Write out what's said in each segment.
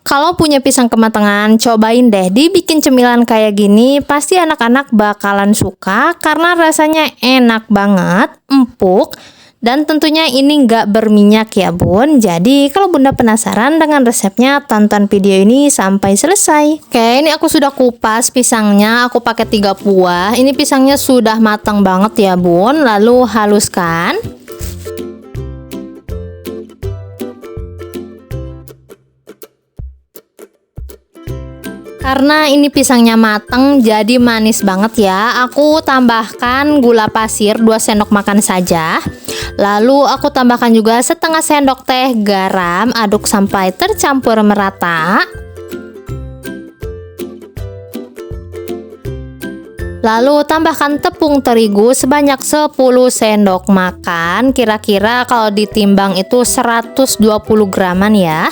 Kalau punya pisang kematangan, cobain deh dibikin cemilan kayak gini, pasti anak-anak bakalan suka karena rasanya enak banget, empuk, dan tentunya ini nggak berminyak ya bun. Jadi kalau bunda penasaran dengan resepnya, tonton video ini sampai selesai. Oke, ini aku sudah kupas pisangnya, aku pakai 3 buah. Ini pisangnya sudah matang banget ya bun, lalu haluskan. Karena ini pisangnya matang jadi manis banget ya, aku tambahkan gula pasir 2 sendok makan saja. Lalu aku tambahkan juga setengah sendok teh garam, aduk sampai tercampur merata. Lalu tambahkan tepung terigu sebanyak 10 sendok makan, kira-kira kalau ditimbang itu 120 graman ya.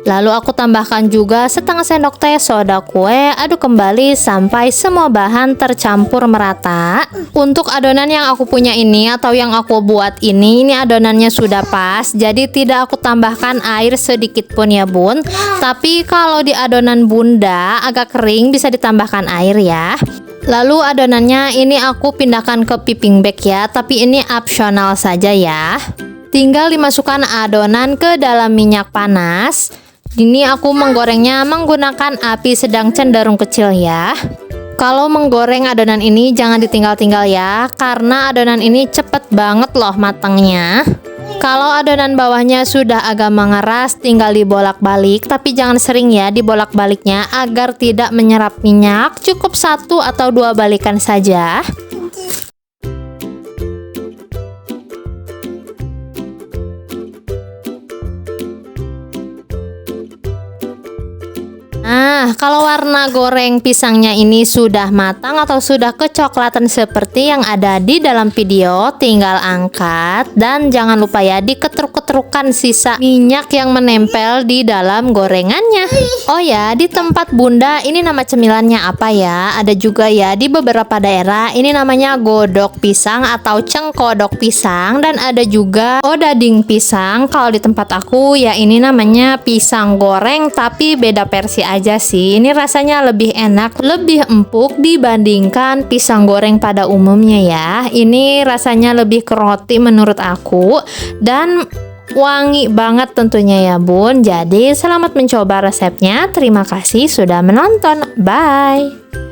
Lalu aku tambahkan juga setengah sendok teh soda kue, aduk kembali sampai semua bahan tercampur merata. Untuk adonan yang aku punya ini atau yang aku buat ini adonannya sudah pas, jadi tidak aku tambahkan air sedikit pun ya bun. Tapi kalau di adonan bunda agak kering bisa ditambahkan air ya. Lalu adonannya ini aku pindahkan ke piping bag ya, tapi ini opsional saja ya. Tinggal dimasukkan adonan ke dalam minyak panas. Ini aku menggorengnya menggunakan api sedang cenderung kecil ya. Kalau menggoreng adonan ini jangan ditinggal-tinggal ya, karena adonan ini cepet banget loh matangnya. Kalau adonan bawahnya sudah agak mengeras, tinggal dibolak-balik, tapi jangan sering ya dibolak-baliknya agar tidak menyerap minyak. Cukup 1 atau 2 balikan saja. Nah, kalau warna goreng pisangnya ini sudah matang atau sudah kecoklatan seperti yang ada di dalam video, tinggal angkat dan jangan lupa ya diketruk-ketrukan sisa minyak yang menempel di dalam gorengannya. Oh ya, di tempat bunda ini nama cemilannya apa ya? Ada juga ya di beberapa daerah ini namanya godok pisang atau cengkodok pisang, dan ada juga odading pisang. Kalau di tempat aku ya ini namanya pisang goreng, tapi beda versi aja sih. Ini rasanya lebih enak, lebih empuk dibandingkan pisang goreng pada umumnya ya. Ini rasanya lebih ke roti menurut aku, dan wangi banget tentunya ya bun. Jadi selamat mencoba resepnya. Terima kasih sudah menonton. Bye.